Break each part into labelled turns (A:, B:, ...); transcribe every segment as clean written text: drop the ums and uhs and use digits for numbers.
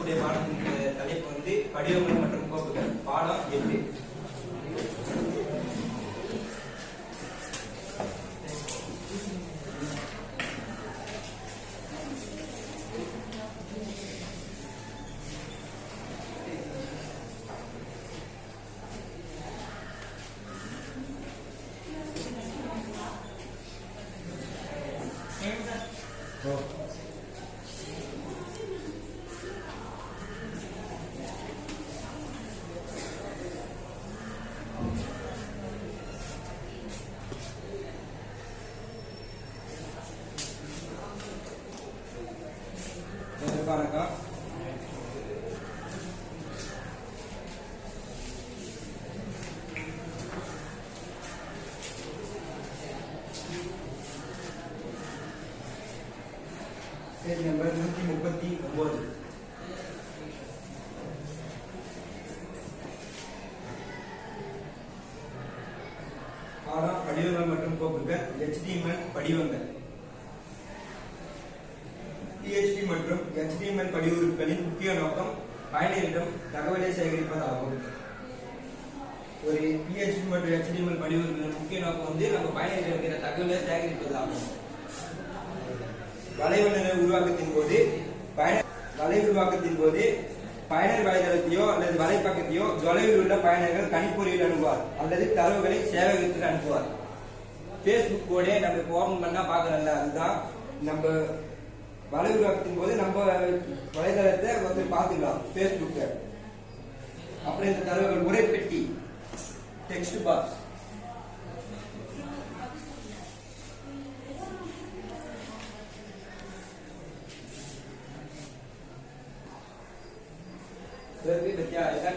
A: பேசக்கூடிய பாடத்தின் தலைப்பு வந்து படிவங்கள் மற்றும் கோப்புகள். பாடம் 8. வணக்கம். Page number 139. பாடம் படிவங்கள் மற்றும் கோப்புகள். HTML படிவங்கள். PHP மற்றும் HTML படிவுறுப்புகளின் முக்கிய நோக்கம் பயனரிடம் தகவலை சேகரிப்பதாகும். ஒரு PHP மற்றும் HTML படிவுறுப்புகளின் முக்கிய நோக்கம் வந்து நம்ம பயனரிடம் இருக்கிற தகவலை சேகரிப்பதாகும். வலைவண்ண உருவாக்கத்தின் போது பயனர் வலைதளத்தையோ அல்லது வலைப்பக்கத்தையோ தொலைவில் உள்ள பயனர்கள் கணிப்பொறியில் அனுப்புவார் அல்லது தரவுகளை சேவையகத்துக்கு அனுப்புவார். Facebook கோடே நம்ம ஓபன் பண்ணா பாக்குறோம்ல, அதுதான் நம்ம வலை உருவாக்கத்தின் போது நம்ம வலைதளத்தை ஒருத்தர் பார்த்துக்கலாம் Facebook. அப்புறம் இந்த தரவுகள் உரைப்பெட்டி, டெக்ஸ்ட் பாக்ஸ்,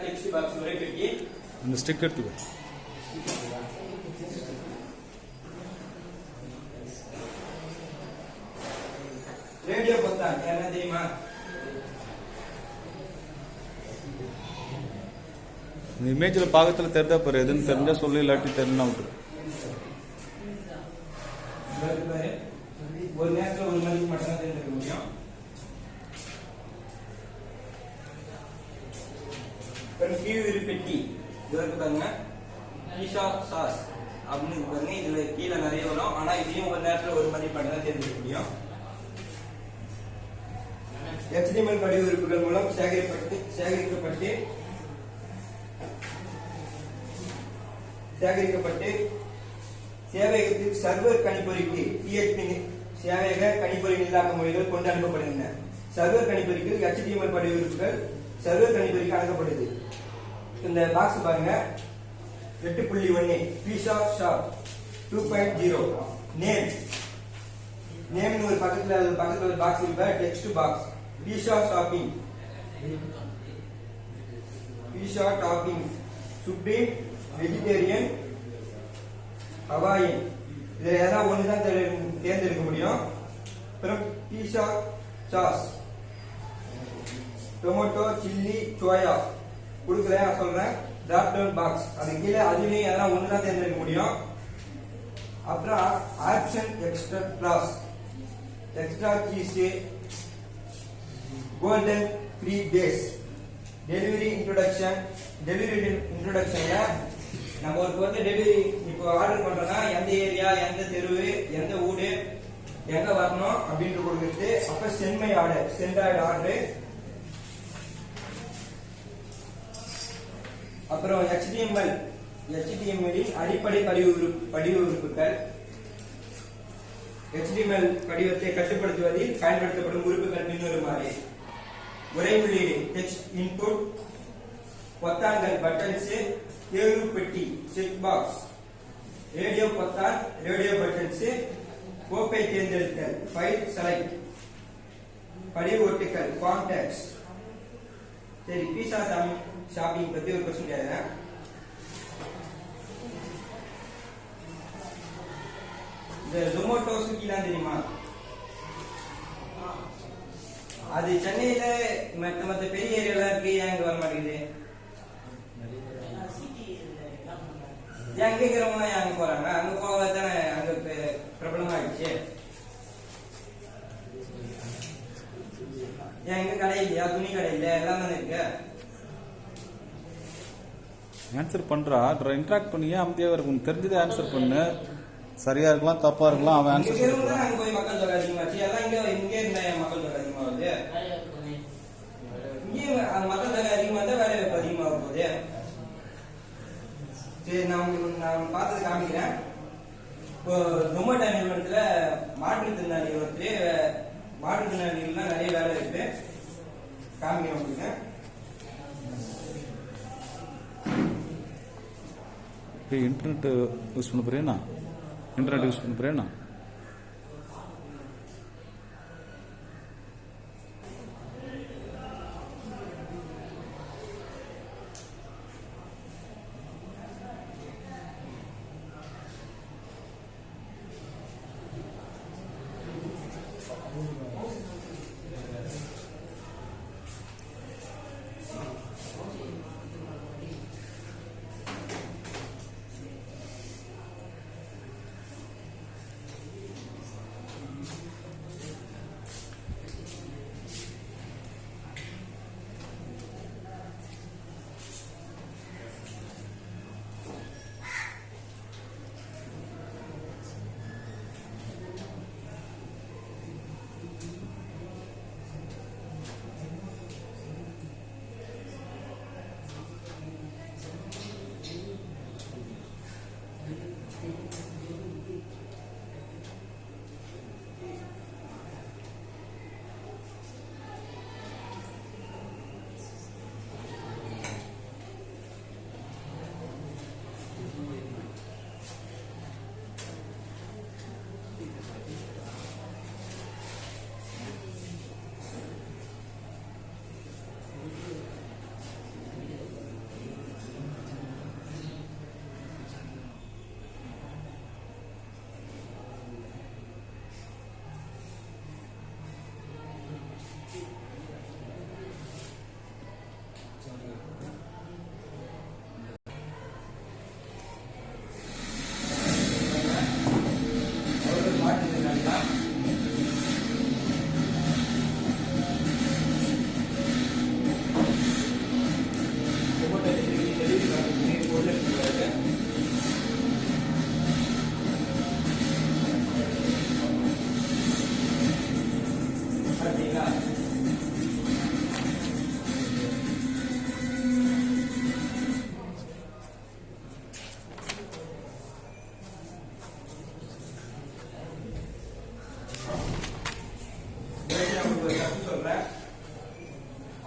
A: டெக்ஸ்ட் பாக்ஸ் உரைப்பெட்டி.
B: அந்த ஸ்டிக் எடுத்துக்கோ.
A: ரேடியோ பொத்தான் என்ன தெரியுமா?
B: இந்த இமேஜ்ல பாகத்துல தெரிஞ்சா பாரு, எதுன்னு தெரிஞ்சா சொல்லு, இல்லாட்டி தெரிஞ்சா விட்டுரு.
A: ஒரு நேரத்தில் ஒரு மணிக்கு மட்டும் தான் தெரிஞ்சுக்க முடியும். பெட்டி இதற்கு பாருங்க, ஈஷா சாஸ் அப்படின்னு பாருங்க. இதுல கீழே நிறைய வரும், ஆனா இதையும் ஒரு நேரத்தில் ஒரு மணி மட்டும் தான் தெரிஞ்சுக்க முடியும். HTML படிவுறுப்புகள் மூலம் சேகரிக்கப்பட்டு சேவையகத்தில் சர்வர் கணிப்பொறிக்கு PHP சேவையக கணிப்பொறி நிரலாக்க முறைகள் கொண்டு அனுப்பப்படுகின்றன. சர்வர் கணிப்பொறிக்கு HTML படிவுறுப்புகள் சர்வர் கணிப்பொறிக்கு அனுப்பப்படுது. இந்த பாக்ஸ் பாருங்க, 8.1 பீஸா ஷாப் 2.0 நேம் ஒரு பக்கத்துல ஒரு பாக்ஸ் இருக்கு, டெக்ஸ்ட் பாக்ஸ். பீஸா ஷாப்பிங், பீஸா டாப்பிங், சுப்ரீம், வெஜிடேரியன், ஹவாயன். இதுல ஏதாவது ஒண்ணுதான் தேர்ந்தெடுக்க முடியும். அப்புறம் பீஸா சாஸ், டொமேட்டோ, சில்லி, சோயா கொடுக்குறேன் சொல்றேன். டிராப் டவுன் பாக்ஸ், அது கீழே அதுலயும் ஏதாவது ஒண்ணுதான் தேர்ந்தெடுக்க முடியும். அப்புறம் option extra class, extra cheese, golden free days, delivery இன்ட்ரோடக்ஷன்ல நம்ம ஒரு பொருள் டெலிவரி இப்போ ஆர்டர் பண்றோம்னா எந்த ஏரியா, எந்த தெருவு, எந்த ஊடு, எங்க வரணும் அப்படின்னு கொடுத்துட்டு அப்ப சென்மை ஆர்டர், சென்டாய்டு ஆர்டர். அப்புறம் HTML அடிப்படை படிவுறுப்புகள். HTML படிவத்தை கட்டுப்படுத்துவதில் பயன்படுத்தப்படும் உறுப்புகள் பின்வருமாறு: உரை உள்ளீடு, டெக்ஸ்ட் இன்புட், பொத்தான்கள், பட்டன்ஸ், தேர்வு பெட்டி, செக் பாக்ஸ், ரேடியோ பொத்தான், ரேடியோ பட்டன்ஸ், கோப்பை தேர்ந்தெடுத்தல், ஃபைல் செலக்ட், படிவு ஒட்டுக்கள், கான்டாக்ட்ஸ். சரி, பீஸா ஷாப்பிங் பத்தி ஒரு கொஸ்டின் கேட்கிறேன். இந்த ஜொமேட்டோ, ஸ்விக்கிலாம் தெரியுமா? அது சென்னையில மற்ற பெரிய ஏரியால இருக்கு, ஏன் இங்க வர மாட்டேங்குது? எங்க இருக்கிறவங்க அங்க போறாங்க, அங்க போகத்தானே அங்க பிரபலமாயிடுச்சு. ஏன் எங்க கடை இல்லையா? துணி கடை இல்லையா? எல்லாம் தானே இருக்கு.
B: ஆன்சர் பண்றா, இன்டராக்ட் பண்ணியே அமைதியாக இருக்கும். உனக்கு தெரிஞ்சதை ஆன்சர் பண்ணு. சரியா இருக்கலாம், தப்பா இருக்கலாம், அவன் ஆன்சர்
A: சொல்லுவான். அங்க போய் மக்கள் தொகை அதிகமாச்சு. எல்லாம் இங்கே இருந்தா மக்கள் தொகை அதிகமாகுது. இங்கே அந்த மக்கள் தொகை அதிகமா இருந்தா வேலை வாய்ப்பு அதிகமாக போகுது. சரி, நான் பார்த்தது காமிக்கிறேன். இப்போ ஜொமேட்டோ நிறுவனத்துல மாற்றுத்திறனாளிகள்லாம் நிறைய வேலை இருக்கு. காமிக்கிறேன் உங்களுக்கு.
B: இன்டர்நெட் யூஸ் பண்ண போறேன்னா இன்டர்நெட் யூஸ் பண்ண போறேன்னா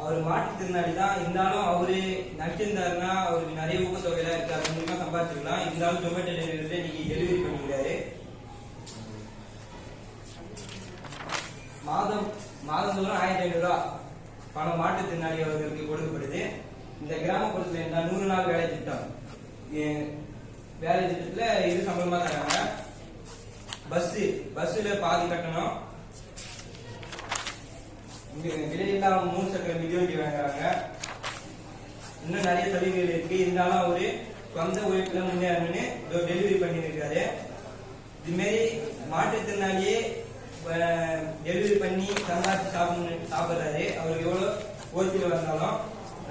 A: அவர் மாற்றுத்திறனாளி தான் இருந்தாலும் அவரு நடிச்சிருந்தாருன்னா அவருக்கு நிறைய ஊக்கத்தொகையில இருக்கு, அது மூலமா சம்பாதிச்சுக்கலாம். இருந்தாலும் ஜொமேட்டோ டெலிவரியில இன்னைக்கு டெலிவரி பண்ணிக்கிறாரு. மாதந்தோறும் 1500 ரூபாய் பணம் மாற்றுத்திறனாளி அவர்களுக்கு கொடுக்கப்படுது. இந்த கிராமப்புறத்துல இருந்தா 100 நாள் வேலை திட்டம், வேலை திட்டத்துல இது சம்பளமா தராங்க. பஸ்ல பாதி கட்டணம், விலையில்லா 3 சக்கர மிதிவண்டி வாங்குறாங்க. இன்னும் நிறைய சலுகைகள் இருக்கு. இருந்தாலும் அவரு சொந்த உழைப்புல முன்னேறணும்னு டெலிவரி பண்ணிருக்காரு. இது மாதிரி மாற்றுத்திறனாளியே டெலிவரி பண்ணி சம்பாதிச்சு சாப்பிடுறாரு. அவருக்கு எவ்வளவு ஓய்ச்சில வந்தாலும்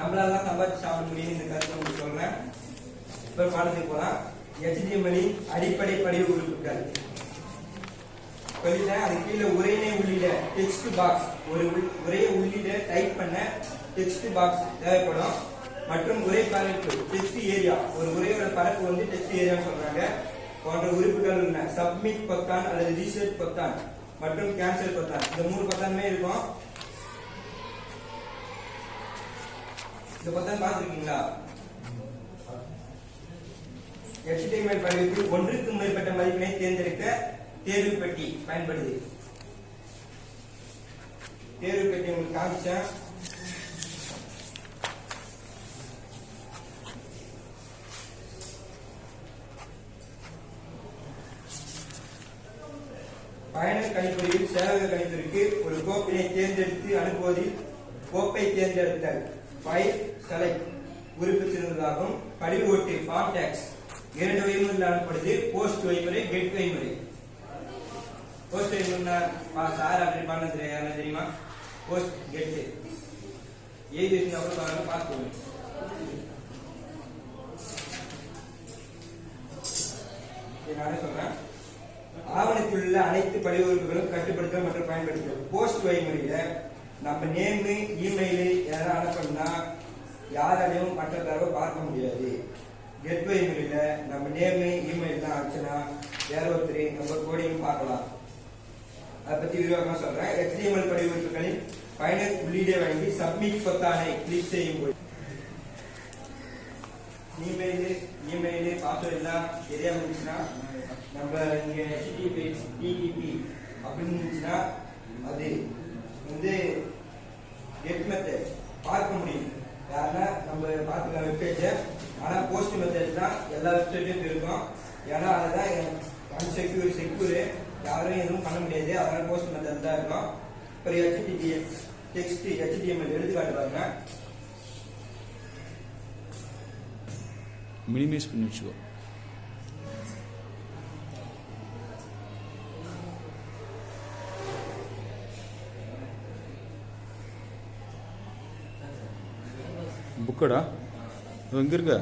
A: நம்மளால தான் சம்பாதிச்சு சாப்பிட முடியும். இந்த கருத்தை உங்களுக்கு சொல்றேன். இப்ப பாடத்துக்கு போலாம். HTML அடிப்படை படிவ உறுப்புகள் அது கீழே உரையினை உள்ளிட டெக்ஸ்ட் பாக்ஸ், ஒரு உரையை உள்ளிட டைப் பண்ண டெக்ஸ்ட் பாக்ஸ் தேவைப்படும். மற்றும் உரை பரப்பு டெக்ஸ்ட் ஏரியா, ஒரு உரையோட பரப்பு வந்து டெக்ஸ்ட் ஏரியா சொல்றாங்க. போன்ற உறுப்புகள் உள்ளன. சப்மிட் பொத்தான் அல்லது ரீசெட் பொத்தான் மற்றும் கேன்சல் பொத்தான், இந்த 3 பொத்தானுமே இருக்கும். இந்த பொத்தான் பார்த்துருக்கீங்களா? HTML படிவத்தில் ஒன்றுக்கு மேற்பட்ட மதிப்பினை தேர்ந்தெடுக்க தேர்வு பெட்டி பயன்படுது. தேர்வு பெட்டி உங்களுக்கு காமிச்சேன். பயனர் கணிப்பொறியில் சேவக கணிப்பொறிக்கு ஒரு கோப்பினை தேர்ந்தெடுத்து அனுப்புவதில் கோப்பை தேர்ந்தெடுத்தல், ஃபைல் செலக்ட் உறுப்பு சிறந்ததாகும். படிவு ஓட்டு ஃபார்ம் டாக்ஸ் 2 வழிமுறையில் அனுப்பப்படுது. போஸ்ட் வழிமுறை, கெட் வழிமுறை. போஸ்ட் வழிமுறை சார் அப்படி பண்ணது தெரியுமா? போஸ்ட் கெட் எழுதி வச்சுருந்தா பார்த்துக்கோங்க. நானே சொல்றேன். ஆவணத்தில் உள்ள அனைத்து படிவ உறுப்புகளும் கட்டுப்படுத்தல் மற்றும் பயன்படுத்தல். போஸ்ட் வழிமுறையில நம்ம நேமு இமெயில் யாராவது அனுப்பணும்னா யாராலையும் மற்ற தடவை பார்க்க முடியாது. கெட் வழிமுறையில நம்ம நேமு இமெயில் தான் ஆச்சுன்னா வேற ஒருத்தர் நம்ம கோடியும் பார்க்கலாம். அதை பத்தி விரிவாக சொல்றேன். HTML படிவ உறுப்புகளின் பயனர் உள்ளீடை வழங்கி சப்மிட் பொத்தானை கிளிக் செய்யும் போது இமெயில் பாஸ்வேர்ட் எல்லாம் தெரியாம இருந்துச்சுன்னா நம்ம இங்க HTTP அப்படின்னு இருந்துச்சுன்னா அது வந்து கெட் மெத்தட் பார்க்க முடியும். யாருன்னா நம்ம பார்த்துக்கலாம் வெப்சைட்ஸை. ஆனா போஸ்ட் மெத்தட் தான் எல்லா வெப்சைட்லயும் இருக்கும். ஏன்னா அதுதான் செக்யூர் யாரும் எதுவும் பண்ண முடியாது. அதனால போஸ்ட் மெத்தட் தான் இருக்கும். இப்போ HTML எடுத்துக்காட்டு பாருங்க.
B: மினிமைஸ் பண்ணி வச்சுக்கோ. புக்கடா எங்க இருக்க?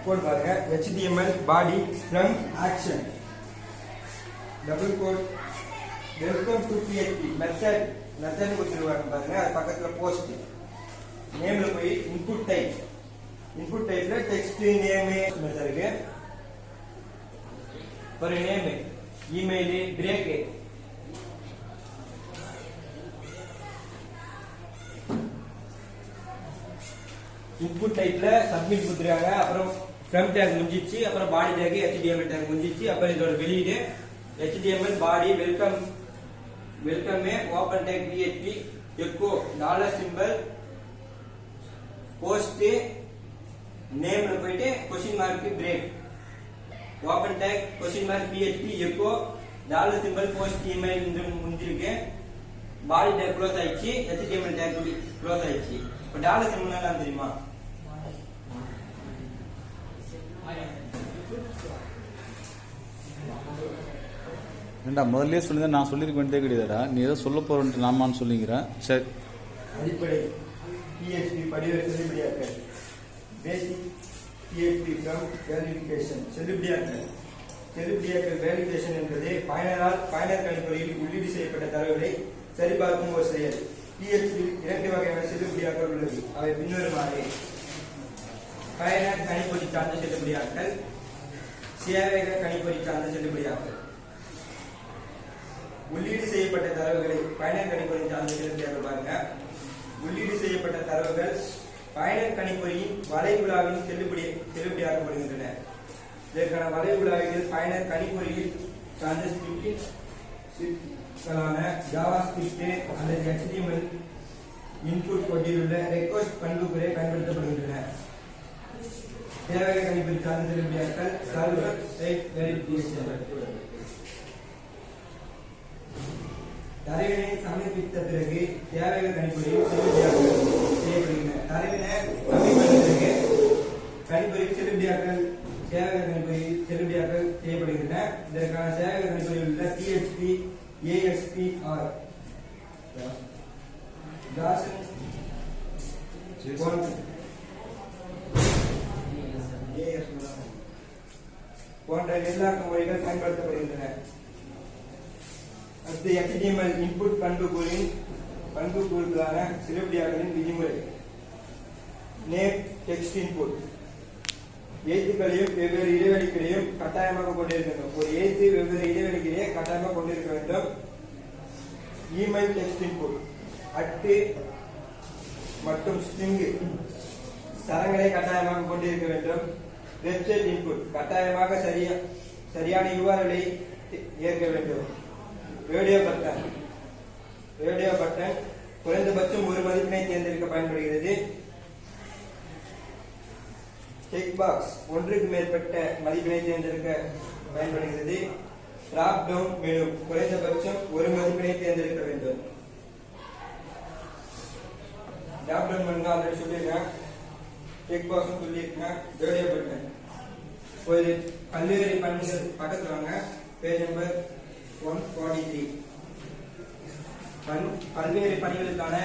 A: கோட் பாருங்க. HTML body form action double quote welcome to PHP method கொடுத்துருவாங்க பாருங்க. அது பக்கத்துல போஸ்ட் நேம்ல போய் இன்புட் டைப்ல டெக்ஸ்ட் நேம் இருக்கு. ஒரு நேம் இமெயில் பிரேக் இன்புட் டைப்ல சப்மிட் கொடுத்துருக்காங்க. அப்புறம் ஃப்ரம் டேக் முடிஞ்சிச்சு. அப்புறம் பாடி டேக் HTML டேக் முடிஞ்சிச்சு. அப்புறம் இதோட வெளியீடு HTML body welcome open tag PHP echo $symbol post நேம்ல போயிட்டு question mark break open tag question mark PHP echo $symbol post email முடிஞ்சிருக்கு. பாடி டேக் க்ளோஸ் ஆயிடுச்சு. HTML டேக் க்ளோஸ் ஆயிடுச்சு. இப்போ $symbol எல்லாம் தெரியுமா?
B: ஏண்டா முதல்ல சொல்லி நான் சொல்லியிருக்க வேண்டியதே கிடையாதுடா. நீ ஏதோ சொல்ல போறேன்ட்டு நாமான்னு சொல்லிக்கிறேன். சரி.
A: அடிப்படை PHP படிவ செல்லுபடியாக்கல் பேசிக் PHP ஃப்ரம் வேலிடேஷன் செல்லுபடியாக்கல் வேலிடேஷன் என்பது பயனர் கணிப்பொறியில் உள்ளீடு செய்யப்பட்ட தரவுகளை சரிபார்க்கும் ஒரு செயல். PHP இரண்டு வகையான செல்லுபடியாக்கல் உள்ளது. அவை பின்வருமாறு: பயனர் கணிப்பொறி சார்ந்த செல்லுபடியாக்கல், சேவையக கணிப்பொறி சார்ந்த செல்லுபடியாக்கல். உள்ளீடு செய்யப்பட்ட தரவுகளை பயனர் கணிப்பொறி சார்ந்த செல்லுபடியாக்கல் பாருங்க. உள்ளீடு செய்யப்பட்ட தரவுகள் பயனர் கணிப்பொறியின் வலைகுழாவில் செல்லுபடியாக்கப்படுகின்றன. இதற்கான வலைகுழாவில் பயனர் கணிப்பொறியில் சார்ந்த ஸ்கிரிப்ட்களான ஜாவா ஸ்கிரிப்ட் அல்லது HTML இன்புட் கொண்டிலுள்ள ரெக்வெஸ்ட் பண்புகளை பயன்படுத்தப்படுகின்றன. சேவையக கணிப்பொறி சார்ந்த செல்லுபடியாக்கல் சர்வர் சைட் வெரிஃபிகேஷன். தரவினை சமர்ப்பித்த பிறகு சேவையக கணிப்பொறியில் செல்லுபடியாக்கல் செய்யப்படுகின்றன. தரவினை சமர்ப்பித்த பிறகு கணிப்பொறியில் செல்லுபடியாக்கல் சேவையக கணிப்பொறியில் செல்லுபடியாக்கல் செய்யப்படுகின்றன. இதற்கான சேவையக கணிப்பொறியில் உள்ள PHP ASP.R போன்ற நிர்வாக மொழிகள் பயன்படுத்தப்படுகின்றன. அடுத்து HTML இன்புட் பண்புக்கூறுகளான செல்லுபடியாக்கலின் விதிமுறை. நேம் டெக்ஸ்ட் இன்புட் எழுத்துக்களையும் வெவ்வேறு இடைவெளிகளையும் கட்டாயமாக கொண்டிருக்க வேண்டும். ஒரு எழுத்து வெவ்வேறு இடைவெளிகளையே கட்டாயமாக கொண்டிருக்க வேண்டும். இமெயில் டெக்ஸ்ட் இன்புட் அட்டு மற்றும் ஸ்ட்ரிங் சரங்களை கட்டாயமாக கொண்டிருக்க வேண்டும். வெப்சைட் இன்புட் கட்டாயமாக சரியான URL-ஐ ஏற்க வேண்டும். ரேடியோ பட்டன் குறைந்தபட்சம் ஒரு மதிப்பினை தேர்ந்தெடுக்க பயன்படுகிறது. செக் பாக்ஸ் ஒன்றுக்கு மேற்பட்ட மதிப்பினை தேர்ந்தெடுக்க பயன்படுகிறது. டிராப் டவுன் மெனு குறைந்தபட்சம் ஒரு மதிப்பினை தேர்ந்தெடுக்க வேண்டும். டேப் டவுன் பண்ணுங்க ஆல்ரெடி சொல்லியிருக்கேன். செக் பாக்ஸ் சொல்லியிருக்கேன். ரேடியோ பட்டன் ஒரு பல்வேறு பணிகள் பக்கத்துல வாங்க. Page number 143. பல்வேறு பணிகளுக்கான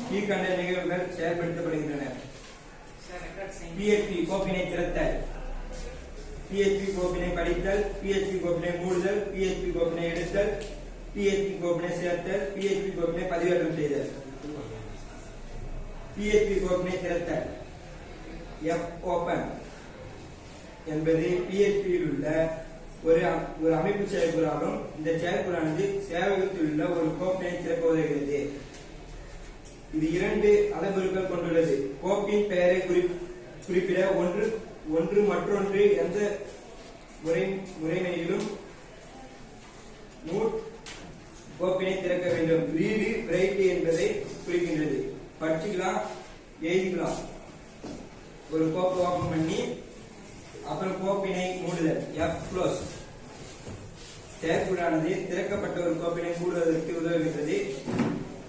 A: கீழ்கண்ட நிகழ்வுகள் செயல்படுத்தப்படுகின்றன. PHP கோப்பினை திறத்தல், PHP கோப்பினை படித்தல், PHP கோப்பினை மூடுதல், PHP கோப்பினை எடுத்தல், PHP கோப்பினை சேர்த்தல், PHP கோப்பினை பதிவேற்றம் செய்தல். PHP கோப்பினை திறத்தல். Fopen என்பது PHP யில் உள்ள ஒரு அமைப்பு செயல்படாலும் இந்த செயல்படானது சேவையகத்தில் உள்ள ஒரு கோப்பினை திறக்க உதவுகிறது. இது 2 அளவுருக்கள் கொண்டுள்ளது. கோப்பின் பெயரை குறிப்பிட ஒன்று மற்றொன்று எந்த முறைமையிலும் கோப்பினை திறக்க வேண்டும். ரீடு ரைட் என்பதை குறிக்கின்றது. படிச்சுக்கலாம், எழுதிக்கலாம். ஒரு கோப்பை ஓபன் பண்ணி அப்புறம் கோப்பினை மூடுதல். க்ளோஸ் செயற்குழானது திறக்கப்பட்ட ஒரு கோப்பினை மூடுவதற்கு உதவுகின்றது.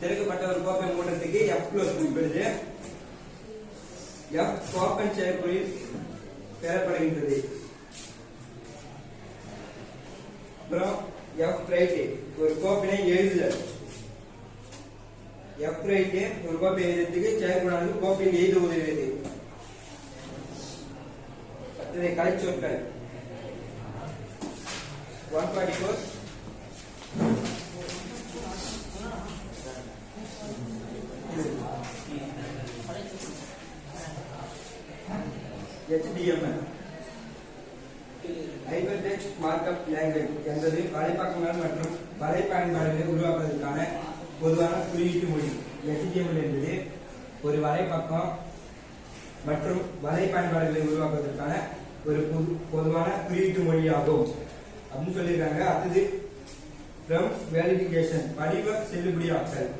A: திறக்கப்பட்ட ஒரு கோப்பை மூடுறதுக்கு க்ளோஸ் குறிப்பிடுது. ஓபன் செயற்குறில் பெறப்படுகின்றது. அப்புறம் ரைட் ஒரு கோப்பினை எழுதுதல். ரைட் ஒரு கோப்பை எழுதுறதுக்கு செயற்குழானது கோப்பில் எழுத உதவுகிறது. கலைச்சொற்கள் 144. HTML ஹைபர்டெக்ஸ்ட் மார்க்அப் லாங்குவேஜ் என்பது வலைப்பக்கங்கள் மற்றும் வலை பயன்பாடுகளை உருவாக்குவதற்கான பொதுவான குறியீட்டு மொழி. HTML என்பது ஒரு வலைப்பக்கம் மற்றும் வலை பயன்பாடுகளை உருவாக்குவதற்கான ஒரு பொதுவான குறியீட்டு மொழியாகும் அப்படின்னு சொல்லியிருக்காங்க. அடுத்தது ஃப்ரம் வேலிடிகேஷன் படிவம் செல்லுபடியாக்கல்.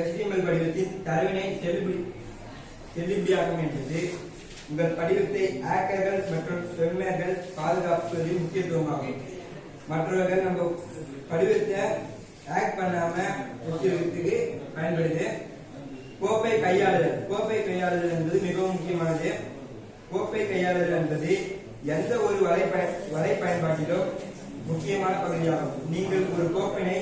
A: HTML படிவத்தின் தரவினை செல்லுபடியாக்கும் என்பது உங்கள் படிவத்தை ஹேக்கர்கள் மற்றும் ஸ்பேமர்கள் பாதுகாப்பதில் முக்கியத்துவமாகும். மற்றவர்கள் நம்ம படிவத்தை ஹேக் பண்ணாம வச்சிருக்கிறதுக்கு பயன்படுது. கோப்பை கையாளுதல் என்பது மிகவும் முக்கியமானது. கோப்பை கையாளுதல் என்பது எந்த ஒரு வலை பயன்பாட்டிலும் முக்கியமான பகுதியாகும். நீங்கள் ஒரு கோப்பினை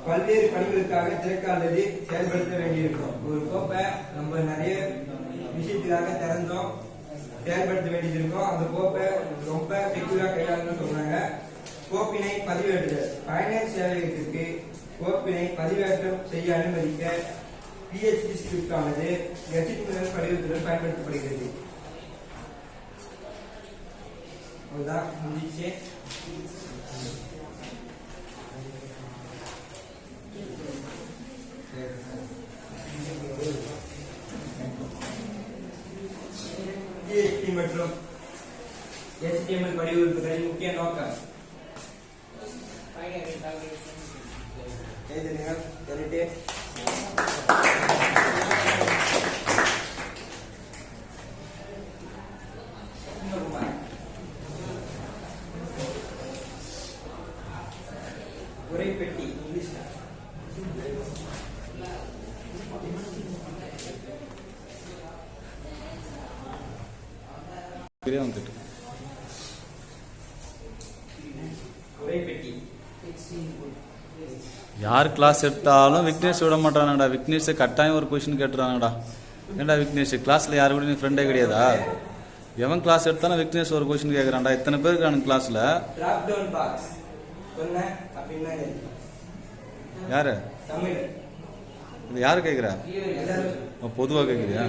A: பல்வேறு பணிகளுக்காக திறக்க அல்லது செயல்படுத்த வேண்டியிருக்கும். ஒரு கோப்பை நம்ம நிறைய விஷயத்துக்காக திறந்தோம் செயல்படுத்த வேண்டியது இருக்கும். அந்த கோப்பை ரொம்ப செக்யூரா கையாளணும்னு சொல்றாங்க. கோப்பினை பதிவேற்றுதல். பயனர் சேவையகத்திற்கு கோப்பினை பதிவேற்றம் செய்ய அனுமதிக்க PHP ஸ்கிரிப்ட் ஆனது HTML படிவத்துடன் பயன்படுத்தப்படுகிறது. அதுதான் முடிச்சு. PHP மற்றும் HTML படிவத்துகளின் முக்கிய நோக்கம் உரைப்பெட்டி இங்கிலீஷ்ல
B: வந்துட்டு
A: உரைப்பெட்டி.
B: யார் கிளாஸ் எடுத்தாலும் விக்னேஷ் விட மாட்டானடா. விக்னேஷ் கட்டாயம் ஒரு கொஸ்டின் கேட்டுறாங்கடா. ஏண்டா விக்னேஷ் கிளாஸ்ல யாரு கூட நீ ஃப்ரெண்டே கிடையாதா? எவன் கிளாஸ் எடுத்தாலும் விக்னேஷ் ஒரு கொஸ்டின் கேட்கறான்டா. இத்தனை பேர் இருக்கானு கிளாஸ்ல.
A: டிராப் டவுன் பாக்ஸ் சொன்ன அப்படின்னா
B: யாரு
A: தமிழ்
B: இது யாரு கேக்குறா? பொதுவா கேக்குறியா?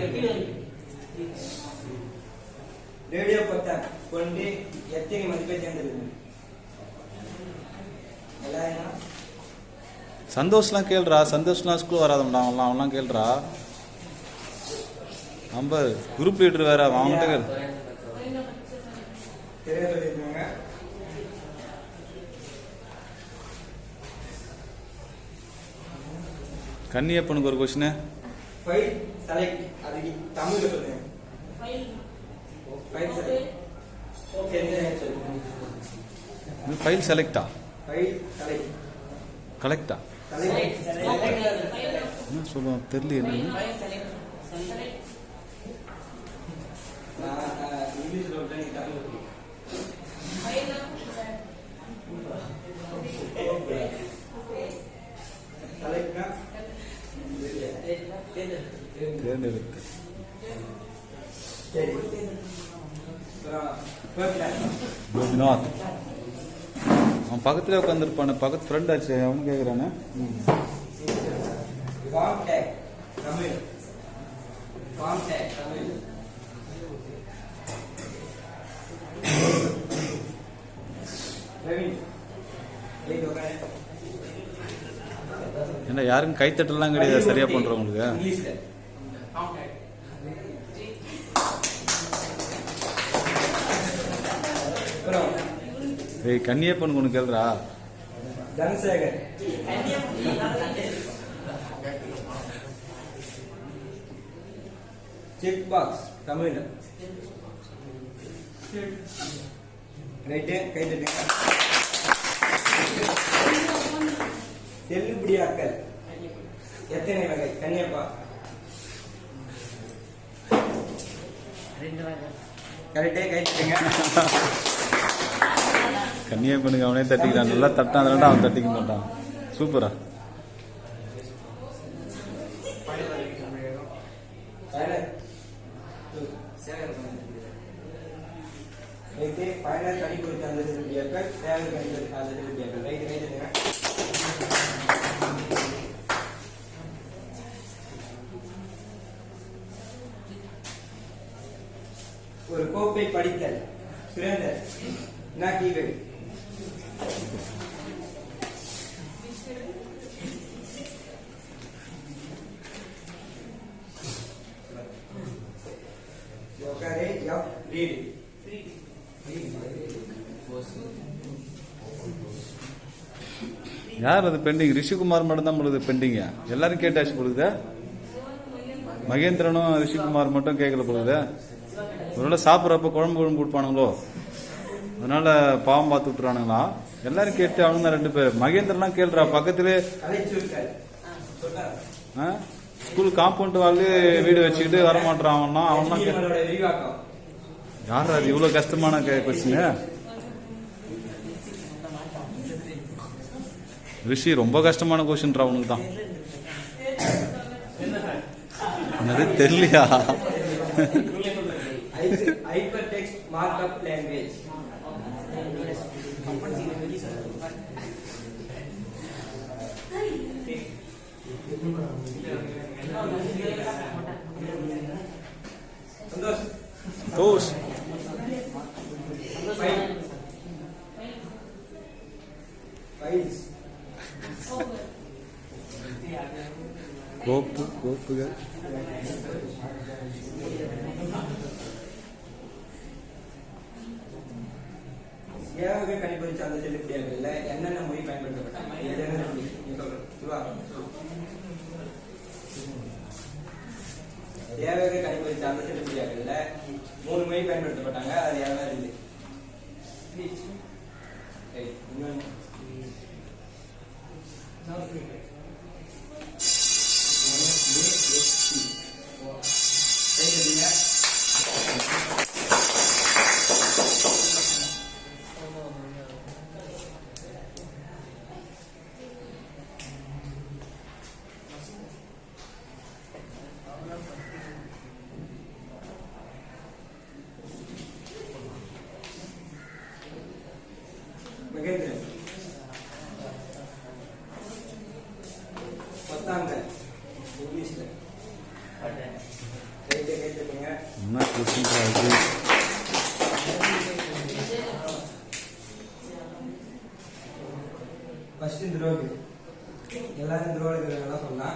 A: ரேடியோ பொத்தான் கொண்டு எத்தனை மதிப்பை தேர்ந்தெடுக்கும்?
B: சந்தோஷ்லாம் கேள்றா. சந்தோஷ்லாம் ஸ்கூல் வராதம்டா. அவன்லாம் கேள்றா. நம்ம குரூப் லீடர் வேற அவன்கிட்ட கேள். கன்னியப்பனுக்கு ஒரு கொஸ்டின்.
A: ஃபைல் செலக்ட் அதுக்கு தமிழ்ல சொல்லுங்க. ஃபைல் செலக்ட் ஓகே என்ன சொல்லுங்க?
B: ஃபைல் செலக்டா?
A: ஃபைல் செலக்ட்
B: கலெக்டா? என்ன சொல்லுவான் தெரியல என்னன்னு.
A: இங்கிலீஷ்ல விட்டா நீ தமிழ் தலைக்குனா
B: தேர்ந்தெடுக்க.
A: சரி
B: கோபிநாத் அவன் பக்கத்துல உட்காந்துருப்பான பக்கத்து ஃப்ரெண்ட் ஆச்சு அவனு கேக்குறானே.
A: Form tag Tamil form tag Tamil Raveen ஏய் ஓகே
B: ஏன்னா யாரும் கைத்தட்டலாம் கிடையாது சரியா பண்றவங்களுக்கு.
A: இங்கிலீஷ்ல அப்புறம்
B: ஏய் கன்னியப்பனுக்கு ஒன்று கேளுடா.
A: Dhanasekar check box Tamil right கை தட்டுங்க. தெல்லுபடியாக்கள் எத்தனை வகை கன்னியப்பா கரெக்டே கை தட்டுங்க.
B: கன்னியப்பனுக்கு அவனே தட்டிக்கிறான். நல்லா தட்டான் அவன் தட்டிக்க மாட்டான். சூப்பரா
A: பயனர் கணிப்பொறி சார்ந்த செல்லுபடியாக்கள் சேவை கணிப்பொறி சார்ந்த செல்லுபடியாக்கள் ரைட்டு கை தட்டுங்க. ஒரு கோப்பை படித்தல் சுரேந்தர் என்ன கீவேர்டு உட்காரு எஃப் ரீடு
B: யார் அது பெண்டிங்? ரிஷிகுமார் மட்டும் தான் பொழுது பெண்டிங்க. எல்லாரும் கேட்டாச்சு பொழுது. மகேந்திரனும் ரிஷிகுமார் மட்டும் கேட்கல பொழுது. ஒருவேளை சாப்பிட்றப்ப குழம்பு கொடுப்பானுங்களோ அதனால பாவம் பார்த்து விட்டுறானுங்களா. எல்லாரும் கேட்டு அவங்க தான் 2 பேர். மகேந்திரன்லாம் கேள்றா பக்கத்திலே ஸ்கூல் காம்பவுண்ட் வாழ்ந்து வீடு வச்சுக்கிட்டு வரமாட்டான். அவன்லாம் யார் அது இவ்வளவு கஷ்டமான கொஸ்டின்? ரிஷி ரொம்ப கஷ்டமான கொஸ்டின் அவனுக்கு தான். என்னது தெரியலையா?
A: hypertext markup language
B: தோஷ்
A: files
B: கோப்புகள்
A: ஏவகை கணிப்பொறி சார்ந்த செல்லுபடியாக்கள்ல என்னென்ன மொழி பயன்படுத்தப்பட்டாங்க? ஏவகை கணிப்பொறி சார்ந்த செல்லுபடியாக்கள்ல 3 மொழி பயன்படுத்தப்பட்டாங்க. அது யாரா இருக்கு? மகேந்திரன் பத்தாங்க இங்கிலீஷ்ல ரைட்டே கேட்டுங்க.
B: என்ன கொஸ்டின்?
A: ஃபர்ஸ்ட் துரோகி எல்லாரும் துரோகிகள் சொன்னா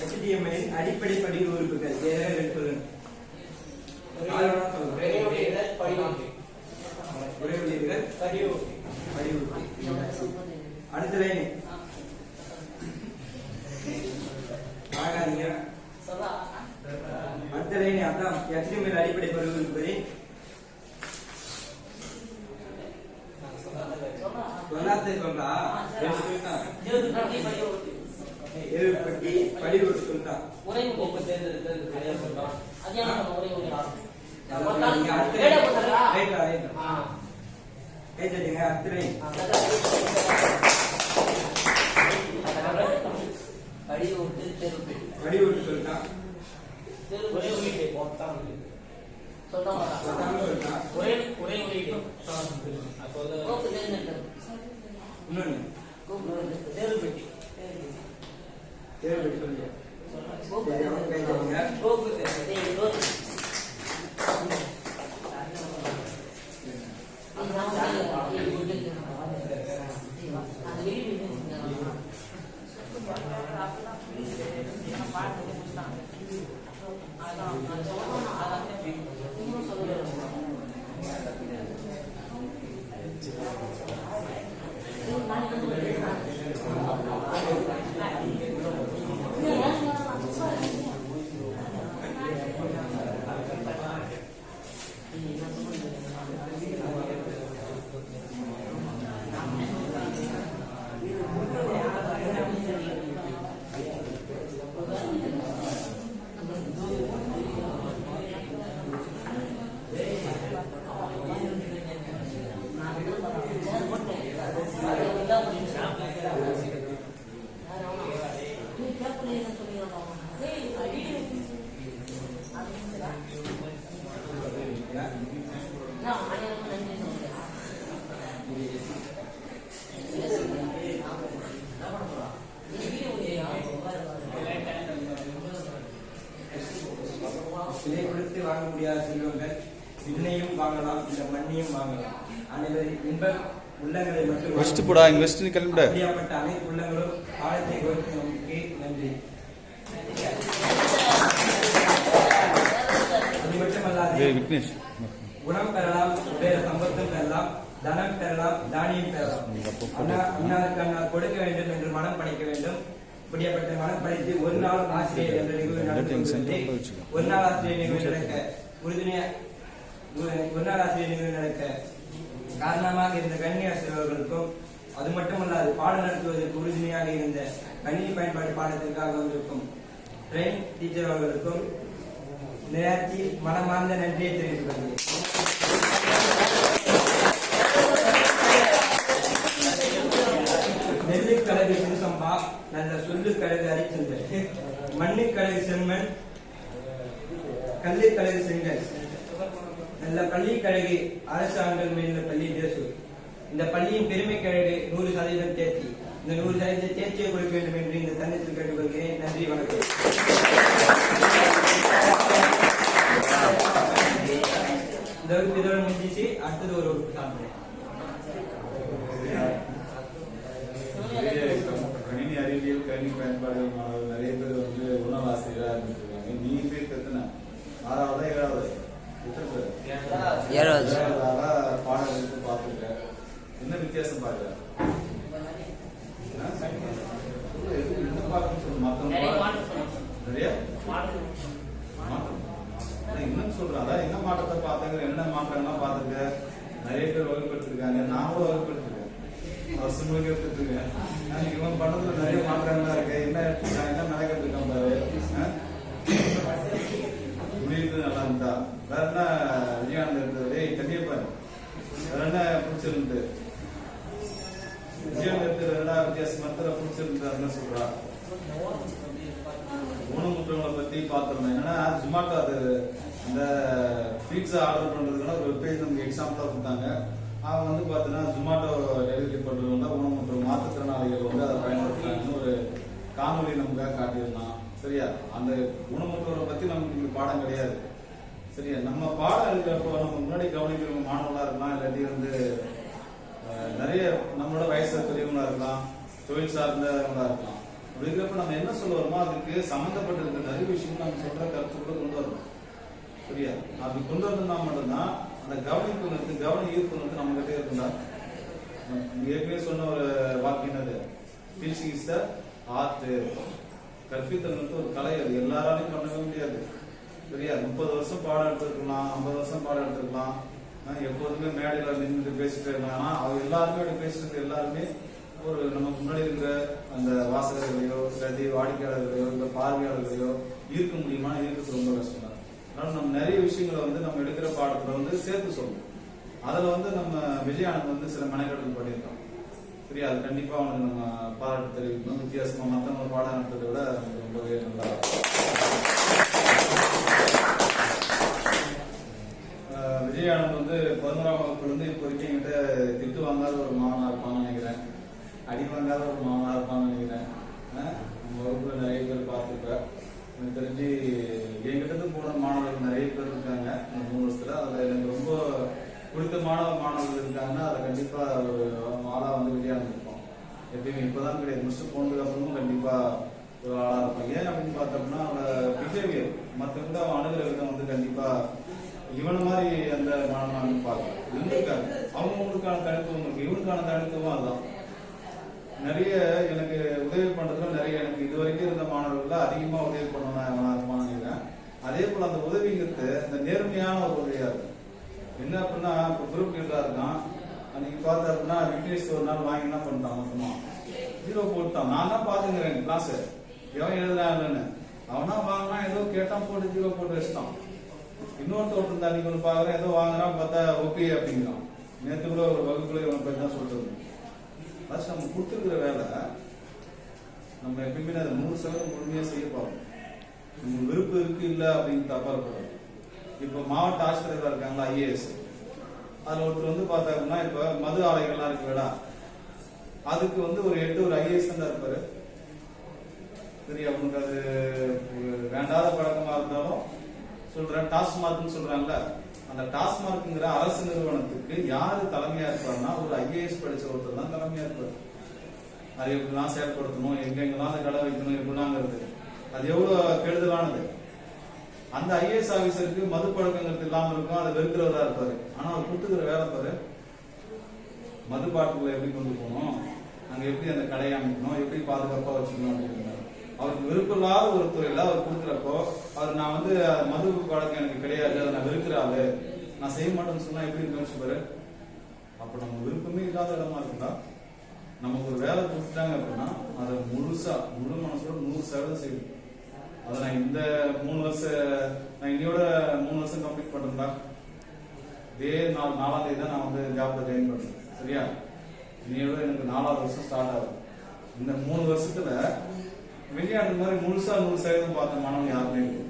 A: HTML இன் அடிப்படை படிவ உறுப்புகள் சொல்லுங்க. அடுத்த லைன் அடுத்த லைன் அதான் HTML அடிப்படை படிவ உறுப்புகளின் சொல்லாதே சொல்றா எருப்பட்டி படி ஓட்டு சொல்றா
C: ஒரே ஒரு தேர்ந்தெடுக்கிறது சரியா சொல்றோம் அதான் ஒரே ஒரு
A: படி ஓட்டு சொல்றா
C: ஒரே வீட்டை போட்டான் ஒரே ஒரே வீட்டை தேர்வுபெட்டி
A: தேர்வு சொல்லுங்க விலை கொடுத்து வாங்க முடியாத செல்வங்கள் விண்ணையும் வாங்கலாம் இந்த மண்ணையும் வாங்கலாம் அனைவரின் இன்பம் உள்ளங்களை மட்டும்
B: கிளம்பிட
A: அப்படியாப்பட்ட அனைத்து உள்ளங்களும் காலத்தை கொடுத்து நமக்கு நன்றி. அது மட்டுமல்லாது குணம் பெறலாம், வேற சம்பத்தும் பெறலாம், தனம் பெறலாம், தானியம் பெறலாம். அண்ணாவுக்கு அண்ணா கொடுக்க வேண்டும் என்று மனம் படைக்க வேண்டும். இப்படியாப்பட்ட மனம் படைத்து ஒரு நாள் ஆசிரியர் என்ற நிகழ்வு நடந்து ஒரு நாள் ஆசிரியர் நிகழ்வு நடக்க உறுதுணையா ஒரு நாள் ஆசிரியர் நிகழ்வு நடக்க காரணமாக இருந்த கணினி ஆசிரியர்களுக்கும், அது மட்டுமல்லாது பாடம் நடத்துவதற்கு உறுதுணையாக இருந்த கணினி பயன்பாடு பாடத்திற்காக வந்திருக்கும் ட்ரெயின் டீச்சர் அவர்களுக்கும் நேரத்தில் மனமார்ந்த நன்றியை தெரிவித்துக் கொள்கிறேன். நெல்லுக்கழகு சிறுசம்பா, நல்ல சொல்லுக்கழகு அரிச்சந்தர், மண்ணுக்கழகு செம்மண், கல்லுக்கழகு செங்கல், நல்ல பள்ளிக்கழகு அரசாங்கம் மேல பள்ளி தேசூர். இந்த பள்ளியின் பெருமை கழகு 100% தேர்ச்சி. இந்த 100% தேர்ச்சியை கொடுக்க வேண்டும் என்று இந்த தருணத்தில் கேட்டுக்கொள்கிறேன். நன்றி, வணக்கம். இந்த வகுப்பு இதோட முடிஞ்சிச்சு. அடுத்தது ஒரு வகுப்பு சாப்பிடுறேன்.
B: கணினி அறிவியல் கணினி பயன்பாடு நிறைய பேர் வந்து உணவாசிரியராக இருந்துருக்காங்க. நீ பேர் எத்தனை? 6வது 7வது?
D: ஏழாவது
B: பாடம் எடுத்து பார்த்துருக்கேன். என்ன வித்தியாசம் பாக்குற? இன்னும் சொல்றாங்க என்ன மாற்றத்தை பார்த்தாங்க, என்ன மாற்றங்கள்லாம் பார்த்துருக்க. நிறைய பேர் வகுப்படுத்திருக்காங்க, நான் கூட வகுப்படுத்திருக்கேன், வருஷம் முழுக்க எடுத்துட்டு இருக்கேன். இவன் பண்றதுல நிறைய மாற்றங்கள்லாம் இருக்கு. என்ன எடுத்துருக்காங்க, என்ன நடக்கிட்டு இருக்கான் பாரு. முடியுது நல்லா இருந்தா வேற என்ன விஜயானந்த் இருந்தது கண்டிப்பாரு வேற என்ன பிடிச்சிருந்து விஜயானந்த் ரெண்டா வித்தியாசம் மத்திர பிடிச்சிருந்து என்ன சொல்றா. ஊனமுற்றவங்களை பத்தி பாத்துருந்தேன். என்னன்னா ஜொமேட்டோ அது இந்த பீட்சா ஆர்டர் பண்றதுக்குன்னா ஒரு பேஜ் நமக்கு எக்ஸாம்பிளா கொடுத்தாங்க. அவங்க வந்து பாத்தீங்கன்னா ஜொமேட்டோ டெலிவரி பண்றவங்க ஊனமுற்ற மாற்றுத்திறனாளிகள் வந்து அதை பயன்படுத்துறாங்கன்னு ஒரு காணொலி நமக்காக காட்டியிருந்தான். சரியா, அந்த ஊனமுற்றவரை பத்தி நமக்கு பாடம் கிடையாது. சரியா, நம்ம பாடம் இருக்கிறப்போ நம்ம முன்னாடி கவனிக்கிறவங்க மாணவர்களா இருக்கலாம், இல்லாட்டி வந்து நிறைய நம்மளோட வயசு பெரியவங்களா இருக்கலாம், தொழில் சார்ந்தவங்களா இருக்கலாம். அப்படி இருக்கிறப்ப நம்ம என்ன சொல்ல வரோமோ அதுக்கு சம்பந்தப்பட்ட இருக்கிற நிறைய விஷயம் நம்ம சொல்ற கருத்துக்களை கொண்டு வரணும். சரியா, அப்படி கொண்டு வந்தோம்னா மட்டும்தான் அந்த கவனிப்பு கவன ஈர்ப்பு வந்து நம்ம கிட்டே இருக்குதா. ஏற்கனவே சொன்ன ஒரு வாக்கியம் என்னது, டீச்சிங் இஸ் த ஆர்ட். கற்பித்தல் வந்து ஒரு கலை, அது எல்லாராலையும் பண்ணவே முடியாது. சரியா, 30 வருஷம் பாடம் எடுத்துருக்கலாம், 50 வருஷம் பாடம் எடுத்துருக்கலாம், எப்போதுமே மேடையில் நின்று பேசிட்டு இருந்தாங்கன்னா அவங்க எல்லாருமே அப்படி பேசுறது எல்லாருமே ஒரு நமக்கு முன்னாடி இருக்கிற அந்த வாசகர்களையோ இல்லாட்டி வாடிக்கையாளர்களையோ இல்லை பார்வையாளர்களையோ ஈர்க்க முடியுமா ஈர்க்கிறது ரொம்ப கஷ்டம் தான். அதனால நம்ம நிறைய விஷயங்களை வந்து நம்ம எடுக்கிற பாடத்துல வந்து சேர்த்து சொல்லணும். அதுல வந்து நம்ம விஜயானந்த் வந்து சில மெனக்கெடுகள் பண்ணியிருக்கோம். சரியா, அது கண்டிப்பா அவனுக்கு நம்ம பாராட்டு தெரிவிக்கணும். வித்தியாசமா மற்றவங்க பாடம் நடத்துறதை விட நமக்கு ரொம்பவே நல்லா விஜயானந்த் வந்து 11ஆம் வகுப்புல இருந்து இப்போ வரைக்கும் என்கிட்ட திட்டு வாங்காத ஒரு மாணவனா இருப்பான்னு நினைக்கிறேன், அடி வாங்காத ஒரு மாணவனா இருப்பான்னு நினைக்கிறேன். நம்ம வகுப்புல நிறைய பேர் பார்த்துருப்பேன். எனக்கு தெரிஞ்சு என்கிட்ட போன மாணவர்கள் நிறைய பேர் இருக்காங்க இந்த 3 வருஷத்துல. அதுல எனக்கு ரொம்ப பிடித்த மாணவர்கள் இருக்காங்கன்னா அதை கண்டிப்பா ஒரு ஆளா வந்து விஜயானந்த் இருப்போம். எப்பயுமே இப்பதான் கிடையாது, முடிச்சுட்டு போனதுக்கு அப்புறமும் கண்டிப்பா ஒரு ஆளா இருப்பான். ஏன் அப்படின்னு பார்த்தோம்னா அவனோட பிஹேவியர் மற்றவங்க அவன் அணுகிற விதம் வந்து கண்டிப்பா இவன மாதிரி அந்த மாணவன் பார்க்கலாம். இருந்திருக்காங்க அவங்களுக்கான தனித்துவம் இருக்கு, இவனுக்கான தனித்துவம் அதுதான். நிறைய எனக்கு உதவி பண்றதுல நிறைய எனக்கு இது வரைக்கும் இருந்த மாணவர்கள் அதிகமா உதவி பண்ணணும் நினைக்கிறேன். அதே போல அந்த உதவிங்கிறது இந்த நேர்மையான ஒரு உதவியா இருக்கு. என்ன அப்படின்னா இப்போ குரூப் லீடரா இருக்கான், அன்னைக்கு பார்த்தா அப்படின்னா விக்னேஷ் ஒரு நாள் வாங்கி என்ன பண்ணிட்டான், மொத்தமா 0 போட்டான். நான் தான் பாத்துக்கிறேன் கிளாஸ் எவன் எழுதுறாங்கன்னு. அவனா வாங்கினா ஏதோ கேட்டான் போட்டு 0 போட்டு வச்சுட்டான். இன்னொருத்தர் இருந்தா நீங்க ஒன்று பாக்குறேன் ஏதோ வாங்குறான் பார்த்தா ஓகே அப்படிங்கிறான். நேற்று கூட ஒரு வகுப்புல இவனை பற்றி தான் சொல்றது. ஃபர்ஸ்ட் நம்ம கொடுத்துருக்கிற வேலை நம்ம எப்பயுமே அதை 100% முழுமையா செய்ய பார்க்கணும். நம்ம விருப்பம் இருக்கு இல்ல அப்படின்னு தப்பா இருக்கக்கூடாது. இப்ப மாவட்ட ஆட்சித்தலைவராக இருக்காங்களா IAS, அதுல ஒருத்தர் வந்து பார்த்தாங்கன்னா இப்ப மது ஆலைகள்லாம் இருக்கு வேடா, அதுக்கு வந்து ஒரு 8 ஒரு IAS தான் இருப்பாரு. சரி, அவனுக்கு அது வேண்டாத பழக்கமா இருந்தாலும் சொல்றேன், டாஸ்மார்க்னு சொல்றாங்கல்ல, அந்த டாஸ்மார்க்ங்கிற அரசு நிறுவனத்துக்கு யாரு தலைமையா இருப்பாருன்னா ஒரு IAS படிச்ச ஒருத்தர் தான் தலைமையா இருப்பாரு. அது எப்படிலாம் செயல்படுத்தணும், எங்கெங்கெல்லாம் அந்த கடை வைக்கணும் எப்படிலாங்கிறது அது எவ்வளவு கெடுதலானது. அந்த IAS ஆபீசருக்கு மது பழக்கங்கிறது இல்லாம இருக்கும், அதை வெறுக்கிறவரா இருப்பாரு. ஆனா அவர் கொடுத்துக்கிற வேலை பாரு, மது பாட்டுக்குள்ள எப்படி கொண்டு போகணும், அங்க எப்படி அந்த கடையை அமைக்கணும், எப்படி பாதுகாப்பா வச்சுக்கணும் அப்படிங்கிறாரு. அவருக்கு விருப்பம் இல்லாத ஒரு துறையில அவர் கொடுக்குறப்போ அவர் நான் வந்து மது பழக்கம் எனக்கு கிடையாது, அதை நான் வெறுக்கிறாரு, நான் செய்ய மாட்டேன்னு சொன்னா எப்படி இருக்குன்னு பாரு. அப்ப நம்ம விருப்பமே இல்லாத இடமா இருந்தா நமக்கு ஒரு வேலை கொடுத்துட்டாங்க அப்படின்னா அதை முழுசா முழு மனசோட 100% செய்யும். அதை நான் இந்த 3 வருஷம் நான் இன்னையோட 3 வருஷம் கம்ப்ளீட் பண்றேன்டா. இதே 4ஆம் தேதி தான் நான் வந்து ஜாப்ல ஜாயின் பண்றேன். சரியா, இன்னையோட எனக்கு 4ஆவது வருஷம் ஸ்டார்ட் ஆகுது. இந்த 3 வருஷத்துல விளையாட்டு மாதிரி முழுசா 100% பார்த்த மாணவன் யாருமே இருக்கு.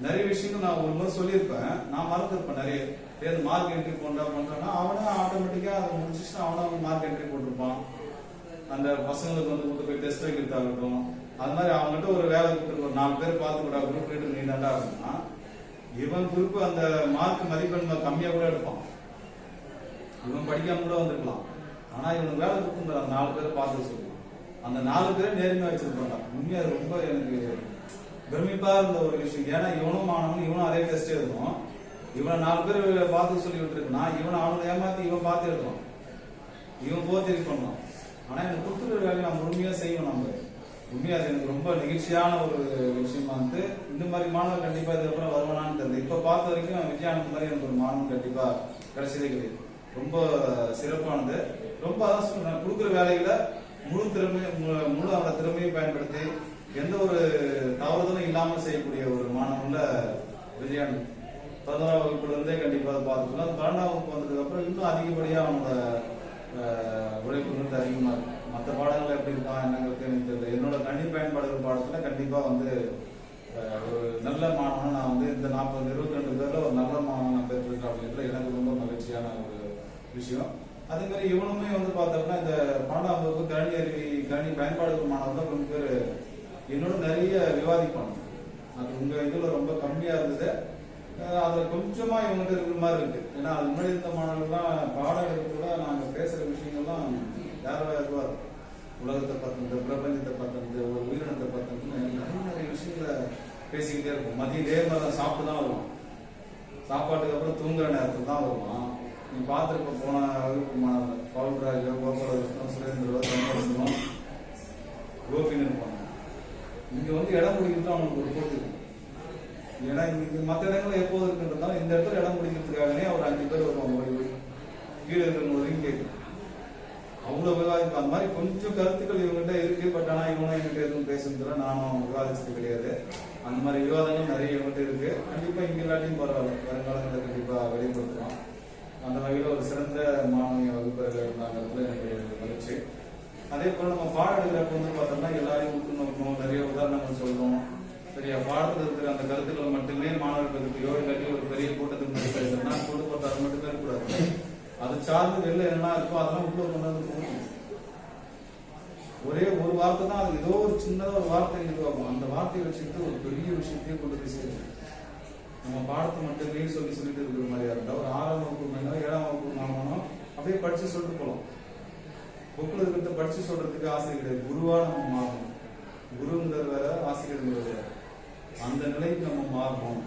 B: நிறைய விஷயங்கள் நான் ஒரு முறை சொல்லியிருப்பேன், நான் மறந்துருப்பேன். நிறைய பேர் மார்க் என்ட்ரி பண்றான்னா அவனே ஆட்டோமேட்டிக்கா அதை முடிச்சுட்டு அவனை மார்க் என்ட்ரி போட்டிருப்பான். அந்த பசங்களுக்கு வந்து கூட்டு போய் டெஸ்ட் வைக்கிறதாகட்டும், அது மாதிரி அவங்ககிட்ட ஒரு வேலை கொடுத்துருக்கு, ஒரு 4 பேர் பார்த்து கூட குரூப் லீடர் நீ தாண்டா அப்படின்னா இவன் குரூப் அந்த மார்க் மதிப்பெண் கம்மியா கூட எடுப்பான். இவன் படிக்காம கூட வந்திருக்கலாம். ஆனா இவனுக்கு வேலை கொடுத்துருந்தாரு அந்த 4 பேரை பார்த்து சொல்லி அந்த 4 பேரை நேர்மையா வச்சிருப்பாங்க. உண்மையா ரொம்ப எனக்கு பெருமிப்பா இருந்த ஒரு விஷயம். ஏன்னா இவனும் மாணவன், இவனும் அதே டெஸ்ட் எழுதணும். இவனை 4 பேர் பார்த்து சொல்லி விட்டுருக்குன்னா இவனை அவனை ஏமாத்தி இவன் பார்த்து எழுதணும், இவன் போர்த்தி பண்ணலாம். ஆனா எனக்கு கொடுத்துருக்க வேலையை நான் முழுமையா செய்வோம். நம்ம உண்மையா அது எனக்கு ரொம்ப நெகிழ்ச்சியான ஒரு விஷயமா வந்து இந்த மாதிரி மாணவன் கண்டிப்பா இதுக்கப்புறம் வருவானான்னு தெரியல. இப்ப பார்த்த வரைக்கும் விஜயானந்த் மாதிரி எனக்கு ஒரு மாணவன் கண்டிப்பா கிடைச்சதே கிடையாது. ரொம்ப சிறப்பானது. ரொம்ப அதான் சொல்றேன், கொடுக்குற வேலைகளை முழு அந்த திறமையை பயன்படுத்தி எந்த ஒரு தவறுதலும் இல்லாம செய்யக்கூடிய ஒரு மாணவன்ல விஜயானந்த் 11ஆம் வகுப்புல இருந்தே கண்டிப்பா பார்த்துக்கலாம். 12ஆம் வகுப்பு வந்ததுக்கு அப்புறம் இன்னும் அதிகப்படியா அவனோட உழைப்புங்கிறது அதிகமா இருக்கு. மற்ற பாடங்கள் எப்படி இருக்கான் என்னங்கிறது எனக்கு தெரியல. என்னோட கணினி பயன்பாடுகள் பாடத்துல கண்டிப்பா வந்து ஒரு நல்ல மாணவன் நான் வந்து இந்த 22 பேர்ல ஒரு நல்ல மாணவன் நான் பெற்றிருக்கேன் அப்படின்றது எனக்கு ரொம்ப மகிழ்ச்சியான ஒரு விஷயம். அதே மாதிரி இவனுமே வந்து பார்த்தோம்னா இந்த 12ஆம் வகுப்பு கணினி பயன்பாடுகள் மாணவர்கள் கொஞ்சம் பேர் என்னோட நிறைய விவாதிப்பாங்க. அது உங்க இதுல ரொம்ப கம்மியா இருந்தது, அதுல கொஞ்சமா இவங்ககிட்ட இருக்கிற மாதிரி இருக்கு. ஏன்னா அது முன்னாடி இருந்த மாணவர்கள்லாம் பாடம் எடுக்கிறதா நாங்க பேசுற விஷயங்கள்லாம் வேற இதுவா இருக்கு. உலகத்தை பத்தினது, பிரபஞ்சத்தை பத்தினது, ஒரு உயிரினத்தை பத்தினது நிறைய விஷயங்களை பேசிக்கிட்டே இருக்கும். மதியம் இதே மாதிரி சாப்பிட்டு தான் வருவான். சாப்பாட்டுக்கு அப்புறம் தூங்குற நேரத்தில் தான் வருவான். நீ பார்த்துருப்ப போன வகுப்பு மாணவர்கள் பவுல்ராஜோ, கோபாலகிருஷ்ணன், சுரேந்திரோ, சந்தோஷம், கோபின்னு இருப்பாங்க. இங்க வந்து இடம் பிடிக்கிறது அவனுக்கு ஒரு போட்டி இருக்கும். ஏன்னா இங்க மற்ற இடங்கள்ல எப்போது இருக்குன்றதால இந்த இடத்துல இடம் பிடிக்கிறதுக்காகவே ஒரு 5 கீழே இருக்கிறவங்க கேட்கும். அவ்வளவு விவாதிப்பு அந்த மாதிரி கொஞ்சம் கருத்துக்கள் இவங்ககிட்ட இருக்கு. பட் ஆனா இவனும் என்கிட்ட எதுவும் பேசுறதுல நானும் விவாதிச்சது கிடையாது. அந்த மாதிரி விவாதங்கள் நிறைய இவங்ககிட்ட இருக்கு. கண்டிப்பா இங்க எல்லாத்தையும் பரவாயில்ல, வருங்காலங்களில் கண்டிப்பா வெளிப்படுத்தலாம். அந்த வகையில ஒரு சிறந்த மாணவிய வகுப்பறைகள் இருந்தாங்கிறதுல எனக்கு மகிழ்ச்சி. அதே போல நம்ம பாடம் எடுக்கிறப்ப வந்து பார்த்தோம்னா எல்லாரையும் உற்று நோக்கணும், நிறைய உதாரணங்கள் சொல்லணும். சரியா, பாடத்தில் இருக்கிற அந்த கருத்துக்களை மட்டுமே மாணவர்களுக்கு இல்லாட்டி ஒரு பெரிய கூட்டத்துக்கு முன்னாடி பேசுறதுனா கொண்டு போட்டு அது மட்டுமே இருக்கக்கூடாது. அது சார்ந்து வெளில என்னெல்லாம் இருக்கோ அதெல்லாம் உள்ள கொண்டாந்து போகணும். ஒரே ஒரு வார்த்தை தான், அது ஏதோ ஒரு சின்னதா ஒரு வார்த்தை இதுவாகும். அந்த வார்த்தையை வச்சுக்கிட்டு ஒரு பெரிய விஷயத்தையே கொண்டு போய் சேரும். நம்ம பாடத்தை மட்டுமே சொல்லிட்டு இருக்கிற மாதிரியா இருந்தா ஒரு 6ஆம் வகுப்பு மேலே 7ஆம் வகுப்பு மாணவனும் அப்படியே படிச்சு சொல்லிட்டு போகலாம். புக்கில் இருக்கிறத படிச்சு சொல்றதுக்கு ஆசை கிடையாது. குருவா நம்ம மாறணும். குருங்கிறது வேற, ஆசிரியர்கள் வேற. அந்த நிலைக்கு நம்ம மாறணும்.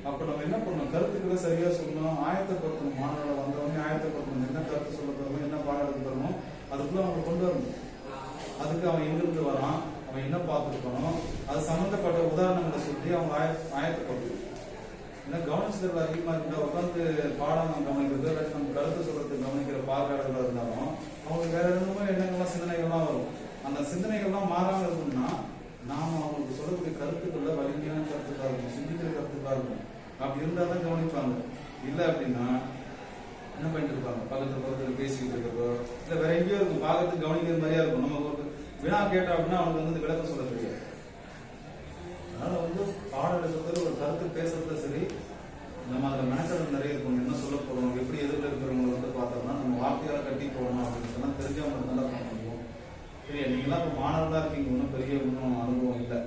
B: அப்ப நம்ம என்ன பண்ணணும், கருத்துக்களை சரியா சொல்லணும், ஆயத்தப்படுத்தணும். மாணவர்களை வந்தவங்க ஆயத்தப்படுத்தணும். என்ன கருத்து சொல்ல தரணும், என்ன பாடம் எடுத்து தரணும், அதுக்குள்ள அவங்க கொண்டு வரணும். அதுக்கு அவன் எங்கிருந்து வரான், அவன் என்ன பார்த்துருக்கணும், அது சம்பந்தப்பட்ட உதாரணங்களை சொல்லி அவங்க ஆயத்தப்படுத்தணும். ஏன்னா கவனிச்சதில் அதிகமா இருந்தா உட்காந்து பாடம் கவனிக்கிறது, நம்ம கருத்து சொல்றதுக்கு கவனிக்கிற பார்வையாளர்களாக இருந்தாலும் அவங்களுக்கு வேற எதுவுமே எண்ணங்கள்லாம் சிந்தனைகள்லாம் வரும். அந்த சிந்தனைகள்லாம் மாறாமல் இருக்கணும்னா நாம அவங்களுக்கு சொல்லக்கூடிய கருத்துக்கள்ல வலிமையான கருத்துக்கா இருக்கும், சிந்திக்கிற கருத்துக்கா இருக்கும். அப்படி இருந்தா தான் கவனிப்பாங்க. இல்லை அப்படின்னா என்ன பண்ணிட்டு இருப்பாங்க, பக்கத்துல பேசிக்கிட்டு இருக்கிறதோ இல்லை வேற எங்கேயோ இருக்கும், பார்க்கறதுக்கு கவனிக்கிற மாதிரியா இருக்கும். நம்ம ஒரு வினா கேட்டோம் அப்படின்னா அவனுக்கு வந்து விளக்கம் சொல்ல தெரியாது. அதனால வந்து பாடம் எடுக்கிறது ஒரு கருத்து பேசுறதுல சரி, நம்ம அதில் மெனக்கெடல் நிறைய இருக்கும். என்ன சொல்ல போறோம், எப்படி எதிர்த்து இருக்கிறவங்களை வந்து பார்த்தோம்னா நம்ம வார்த்தையால கட்டி போகணும் அப்படின்னு சொன்னா தெரிஞ்சவங்க மட்டும்தான் பண்ண முடியும். சரி, நீங்களாம் இப்போ மாணவர்களா இருக்கீங்க, ஒன்றும் பெரிய ஒன்றும் அனுபவம் இல்லை.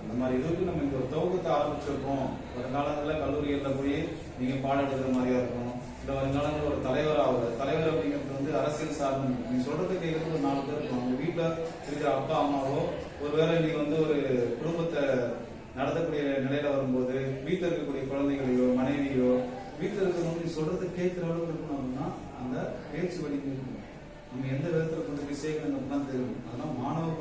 B: அந்த மாதிரி இதுக்கு நம்ம இந்த ஒரு துவக்கத்தை ஆரம்பிச்சிருக்கோம். வருங்காலங்களில் கல்லூரிகளில் போய் நீங்க பாடம் எடுக்கிற மாதிரியா இருக்கும். இந்த வருங்காலங்களில் ஒரு தலைவர் ஆகுது. தலைவர் அப்படிங்கிறது வந்து அரசியல் சார்ந்து நீங்க சொல்றது கேட்கறது ஒரு 4 பேர் இருக்கும். உங்க வீட்டில் இருக்கிற அப்பா அம்மாவோ ஒருவேளை நீங்க வந்து ஒரு குடும்பத்தை நடத்தக்கூடிய நிலையில வரும்போது வீட்டில் இருக்கக்கூடிய குழந்தைகளையோ மனைவியோ வீட்டில் இருக்கிறவங்க சொல்றது கேட்கிற அளவுக்கு இருக்கணும். அப்படின்னா அந்த பேச்சு வழி இருக்கணும். நம்ம எந்த விதத்துல கொண்டு போய் சேர்க்கணும் தான் தெரியும். அதெல்லாம் மாணவ